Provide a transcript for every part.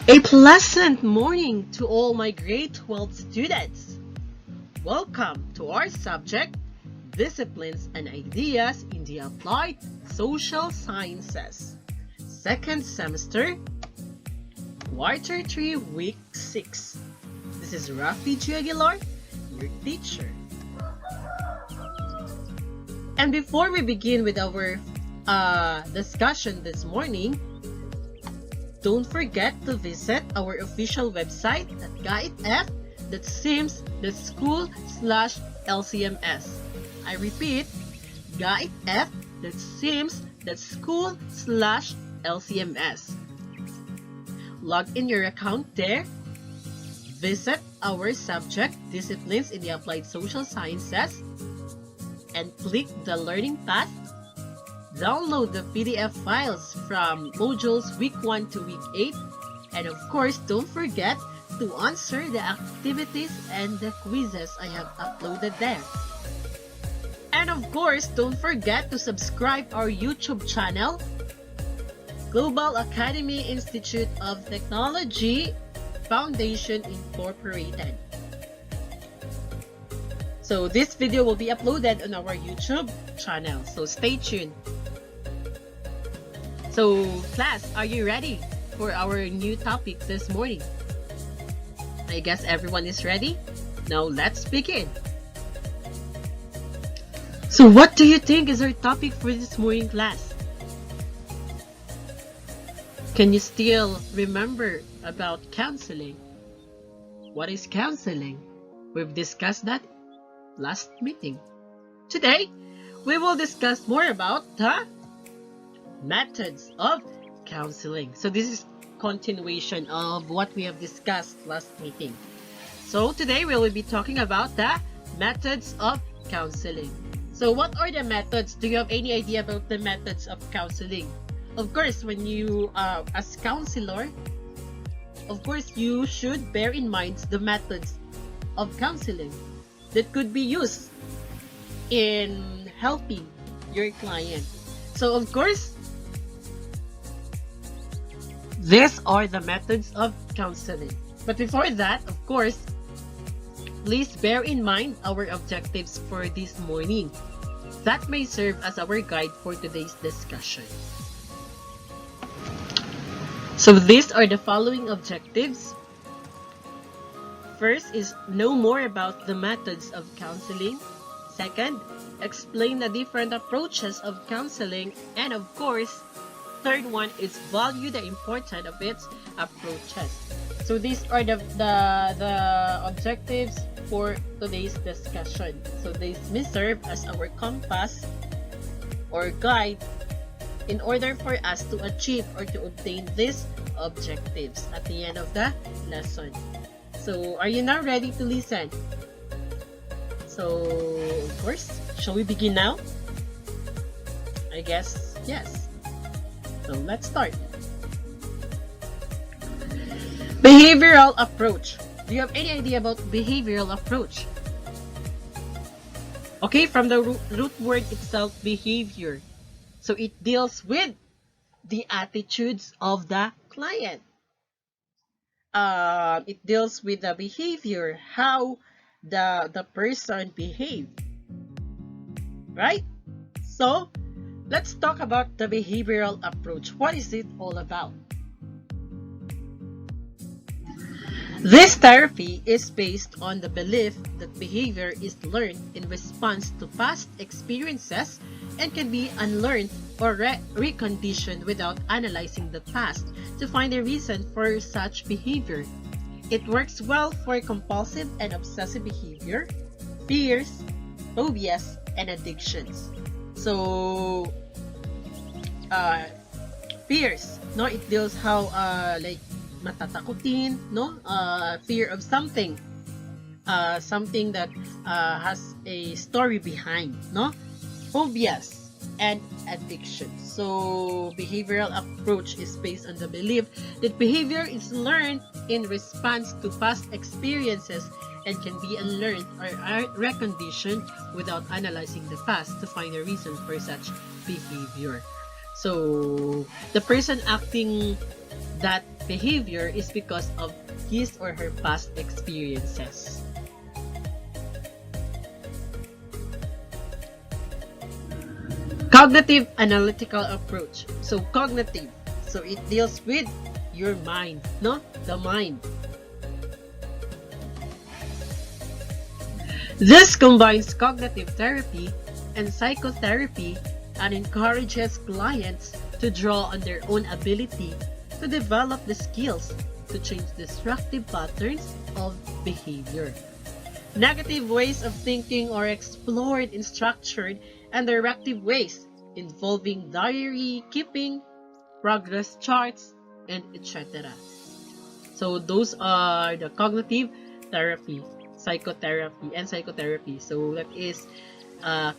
A pleasant morning to all my grade 12 students. Welcome to our subject, Disciplines and Ideas in the Applied Social Sciences. Second semester, Quarter 3, Week 6. This is Rafi G. Aguilar, your teacher. And before we begin with our discussion this morning, don't forget to visit our official website at GAITF.sims.school/LCMS. I repeat, GAITF.sims.school/LCMS. Log in your account there. Visit our subject, Disciplines in the Applied Social Sciences, and click the Learning path. Download the PDF files from modules week 1 to week 8, and of course don't forget to answer the activities and the quizzes I have uploaded there. And of course don't forget to subscribe our YouTube channel, Global Academy Institute of Technology Foundation Incorporated. So this video will be uploaded on our YouTube channel, so stay tuned. So class, are you ready for our new topic this morning? I guess everyone is ready. Now let's begin. So what do you think is our topic for this morning, class? Can you still remember about counseling? What is counseling? We've discussed that last meeting. Today, we will discuss more about the methods of counseling. So this is continuation of what we have discussed last meeting. So today we will be talking about the methods of counseling. So what are the methods? Do you have any idea about the methods of counseling? Of course, when you as counselor, of course you should bear in mind the methods of counseling that could be used in helping your client. So of course, these are the methods of counseling. But before that, of course, please bear in mind our objectives for this morning. That may serve as our guide for today's discussion. So these are the following objectives. First is know more about the methods of counseling. Second, explain the different approaches of counseling. And of course, third one is value the importance of its approaches. So these are the objectives for today's discussion. So these may serve as our compass or guide in order for us to achieve or to obtain these objectives at the end of the lesson. So are you now ready to listen? So of course, shall we begin now? I guess yes. So let's start. Behavioral approach. Do you have any idea about behavioral approach? Okay, from the root word itself, behavior. So it deals with the attitudes of the client. It deals with the behavior, how the person behaved. Right? So let's talk about the behavioral approach. What is it all about? This therapy is based on the belief that behavior is learned in response to past experiences and can be unlearned or reconditioned without analyzing the past to find a reason for such behavior. It works well for compulsive and obsessive behavior, fears, phobias, and addictions. So fears, no, it deals how like matatakutin, no, fear of something, something that has a story behind, no, phobias and addiction. So behavioral approach is based on the belief that behavior is learned in response to past experiences and can be unlearned or reconditioned without analyzing the past to find a reason for such behavior. So the person acting that behavior is because of his or her past experiences. Cognitive analytical approach. So cognitive, so it deals with your mind, no? The mind. This combines cognitive therapy and psychotherapy and encourages clients to draw on their own ability to develop the skills to change destructive patterns of behavior. Negative ways of thinking are explored in structured and directive ways involving diary keeping, progress charts, and etc. So those are the cognitive therapy, psychotherapy, and psychotherapy. So that is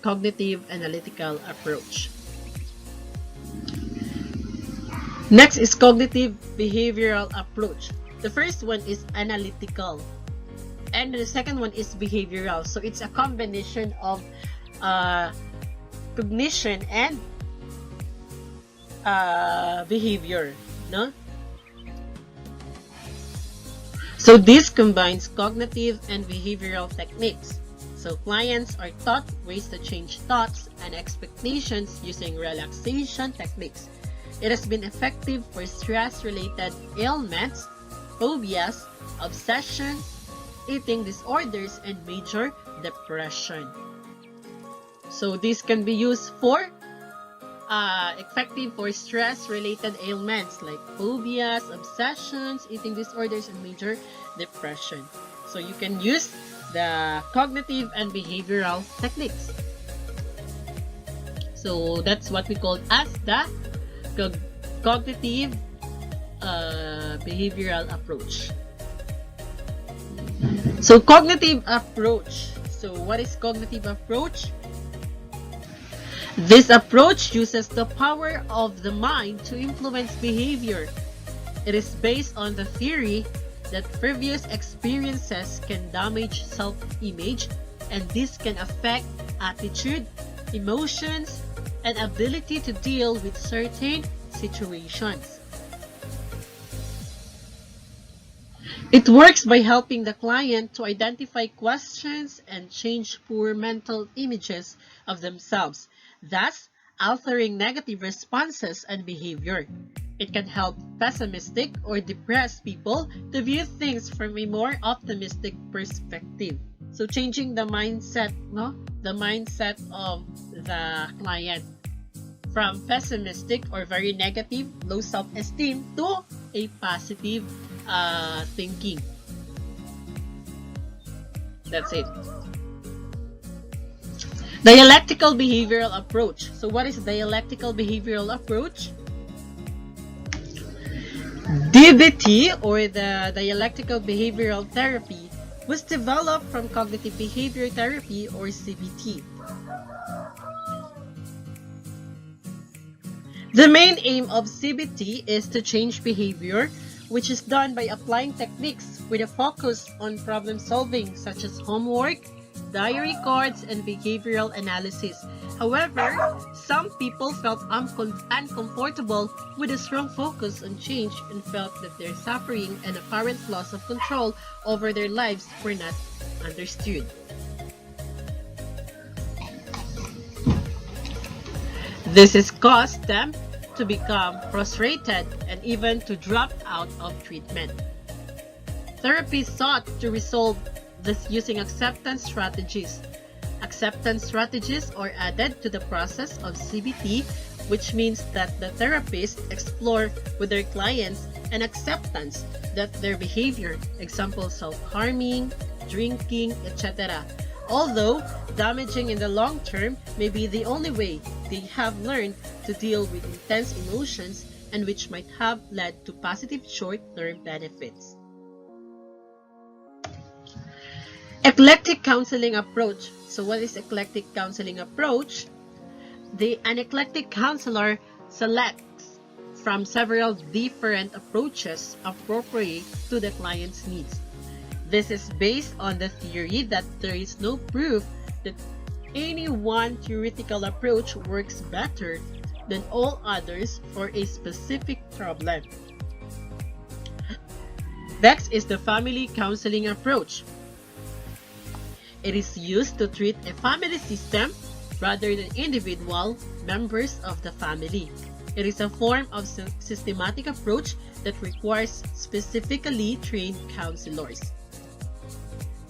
cognitive analytical approach. Next is cognitive behavioral approach. The first one is analytical, and the second one is behavioral. So it's a combination of cognition and behavior, no? So this combines cognitive and behavioral techniques. So clients are taught ways to change thoughts and expectations using relaxation techniques. It has been effective for stress-related ailments, phobias, obsessions, eating disorders, and major depression. So this can be used for effective for stress-related ailments like phobias, obsessions, eating disorders, and major depression. So you can use the cognitive and behavioral techniques. So that's what we call as the cognitive behavioral approach. So cognitive approach. So what is cognitive approach? This approach uses the power of the mind to influence behavior. It is based on the theory that previous experiences can damage self-image, and this can affect attitude, emotions, and ability to deal with certain situations. It works by helping the client to identify questions and change poor mental images of themselves, thus altering negative responses and behavior. It can help pessimistic or depressed people to view things from a more optimistic perspective. So changing the mindset, no? The mindset of the client from pessimistic or very negative, low self-esteem to a positive thinking. That's it. Dialectical behavioral approach. So what is dialectical behavioral approach? DBT, or the dialectical behavioral therapy, was developed from cognitive behavior therapy, or CBT. The main aim of CBT is to change behavior, which is done by applying techniques with a focus on problem solving, such as homework, diary cards, and behavioral analysis. However, some people felt uncomfortable with a strong focus on change and felt that their suffering and apparent loss of control over their lives were not understood. This has caused them to become frustrated and even to drop out of treatment. Therapy sought to resolve this using acceptance strategies. Acceptance strategies are added to the process of CBT, which means that the therapist explore with their clients an acceptance that their behavior, example self-harming, drinking, etc., although damaging in the long term, may be the only way they have learned to deal with intense emotions and which might have led to positive short-term benefits. Eclectic counseling approach. So what is eclectic counseling approach? An eclectic counselor selects from several different approaches appropriate to the client's needs. This is based on the theory that there is no proof that any one theoretical approach works better than all others for a specific problem. Next is the family counseling approach. It is used to treat a family system rather than individual members of the family. It is a form of systematic approach that requires specifically trained counselors.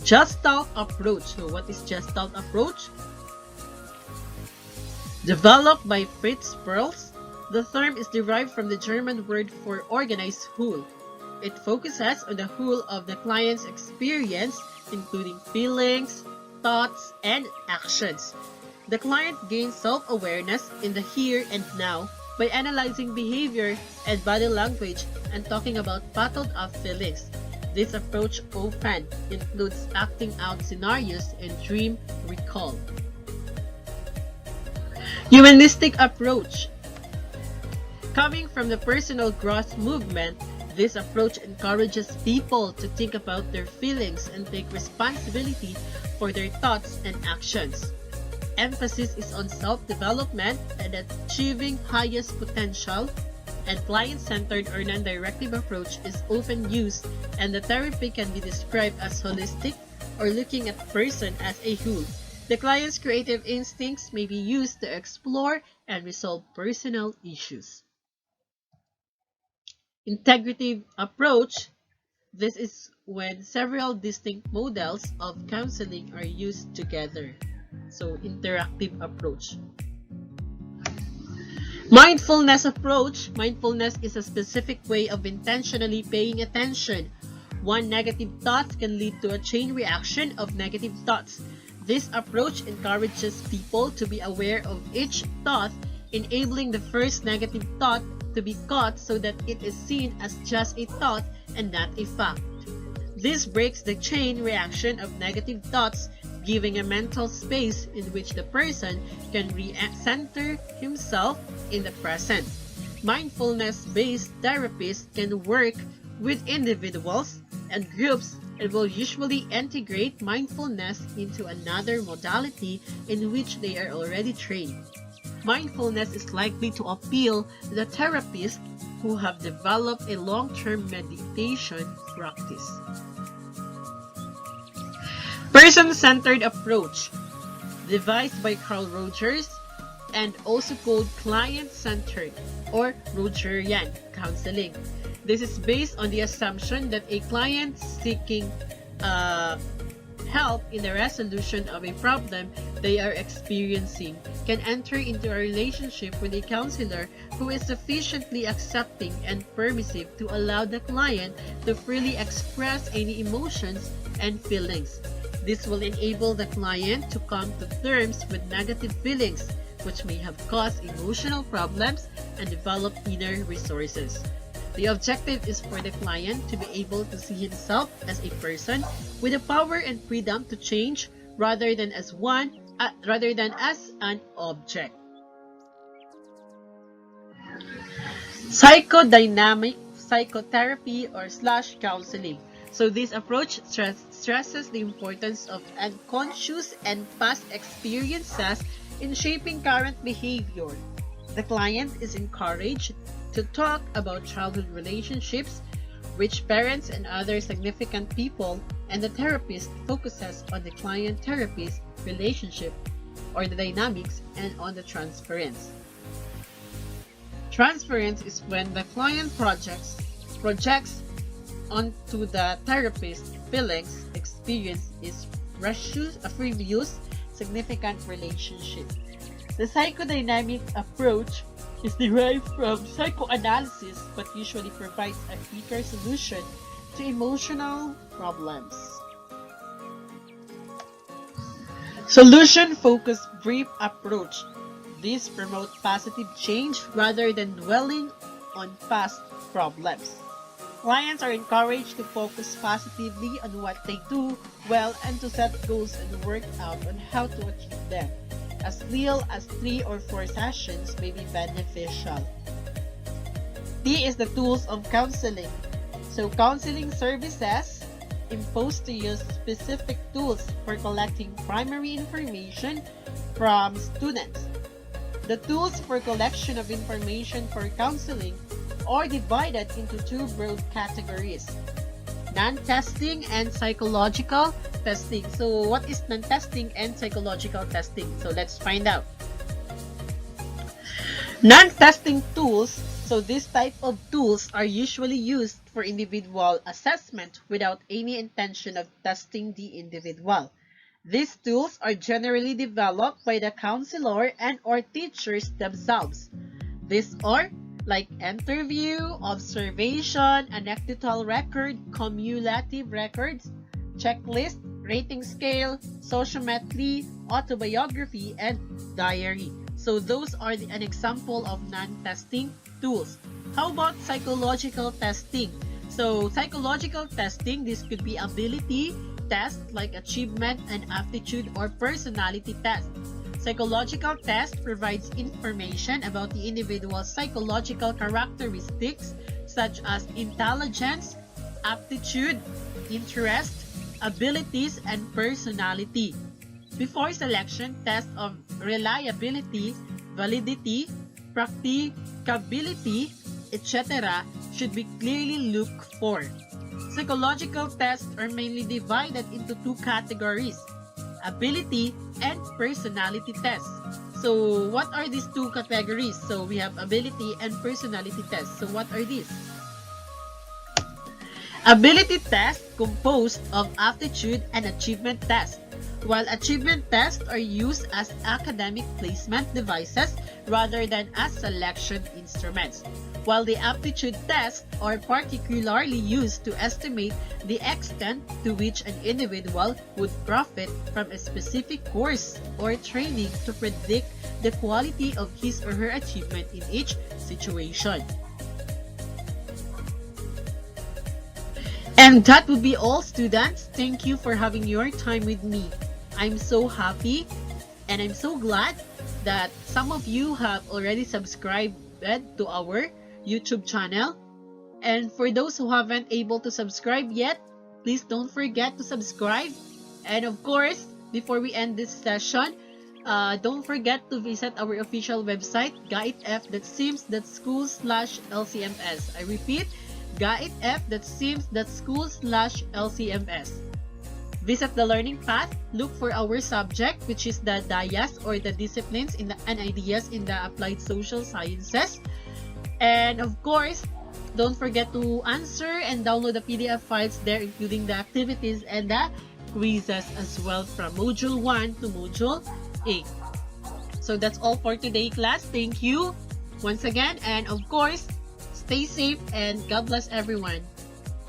Gestalt approach. So what is Gestalt approach? Developed by Fritz Perls, the term is derived from the German word for organized whole. It focuses on the whole of the client's experience, including feelings, thoughts, and actions. The client gains self-awareness in the here and now by analyzing behavior and body language and talking about bottled-up feelings. This approach often includes acting out scenarios and dream recall. Humanistic approach. Coming from the personal growth movement, this approach encourages people to think about their feelings and take responsibility for their thoughts and actions. Emphasis is on self-development and achieving highest potential, and client-centered or non-directive approach is often used, and the therapy can be described as holistic or looking at the person as a whole. The client's creative instincts may be used to explore and resolve personal issues. Integrative approach. This is when several distinct models of counseling are used together. So, interactive approach. Mindfulness approach. Mindfulness is a specific way of intentionally paying attention. One negative thought can lead to a chain reaction of negative thoughts. This approach encourages people to be aware of each thought, enabling the first negative thought to be caught so that it is seen as just a thought and not a fact. This breaks the chain reaction of negative thoughts, giving a mental space in which the person can re-center himself in the present. Mindfulness-based therapists can work with individuals and groups and will usually integrate mindfulness into another modality in which they are already trained. Mindfulness is likely to appeal to the therapists who have developed a long-term meditation practice. Person-centered approach, devised by Carl Rogers and also called client-centered or Rogerian counseling. This is based on the assumption that a client seeking help in the resolution of a problem they are experiencing can enter into a relationship with a counselor who is sufficiently accepting and permissive to allow the client to freely express any emotions and feelings. This will enable the client to come to terms with negative feelings, which may have caused emotional problems, and develop inner resources. The objective is for the client to be able to see himself as a person with the power and freedom to change rather than as an object. Psychodynamic psychotherapy or / counseling. So this approach stresses the importance of unconscious and past experiences in shaping current behavior. The client is encouraged to talk about childhood relationships, rich parents, and other significant people, and the therapist focuses on the client-therapist relationship or the dynamics and on the transference. Transference is when the client projects onto the therapist feelings, experience is previous significant relationship. The psychodynamic approach is derived from psychoanalysis but usually provides a quicker solution to emotional problems. Solution-focused brief approach. This promotes positive change rather than dwelling on past problems. Clients are encouraged to focus positively on what they do well and to set goals and work out on how to achieve them. As little as 3 or 4 sessions may be beneficial. D is the tools of counseling. So counseling services impose to use specific tools for collecting primary information from students. The tools for collection of information for counseling are divided into two broad categories: non-testing and psychological testing. So what is non-testing and psychological testing? So let's find out. Non-testing tools. So this type of tools are usually used for individual assessment without any intention of testing the individual. These tools are generally developed by the counselor and or teachers themselves. These are like interview, observation, anecdotal record, cumulative records, checklist, rating scale, sociometry, autobiography, and diary. So those are an example of non-testing tools. How about psychological testing? So psychological testing, this could be ability tests like achievement and aptitude or personality tests. Psychological test provides information about the individual's psychological characteristics such as intelligence, aptitude, interest, abilities, and personality. Before selection, tests of reliability, validity, practicability, etc. should be clearly looked for. Psychological tests are mainly divided into two categories: ability and personality tests. So what are these two categories? So we have ability and personality tests. So what are these? Ability tests composed of aptitude and achievement tests, while achievement tests are used as academic placement devices rather than as selection instruments, while the aptitude tests are particularly used to estimate the extent to which an individual would profit from a specific course or training to predict the quality of his or her achievement in each situation. And that would be all, students. Thank you for having your time with me. I'm so happy and I'm so glad that some of you have already subscribed to our YouTube channel. And for those who haven't able to subscribe yet, please don't forget to subscribe. And of course, before we end this session, don't forget to visit our official website, gaitf.sims.school/lcms. I repeat, gaitf.sims.school/lcms. Visit the learning path, look for our subject, which is the DIASS or the disciplines and ideas in the applied social sciences. And of course, don't forget to answer and download the PDF files there, including the activities and the quizzes as well from Module 1 to Module 8. So that's all for today, class. Thank you once again. And of course, stay safe and God bless everyone.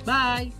Bye!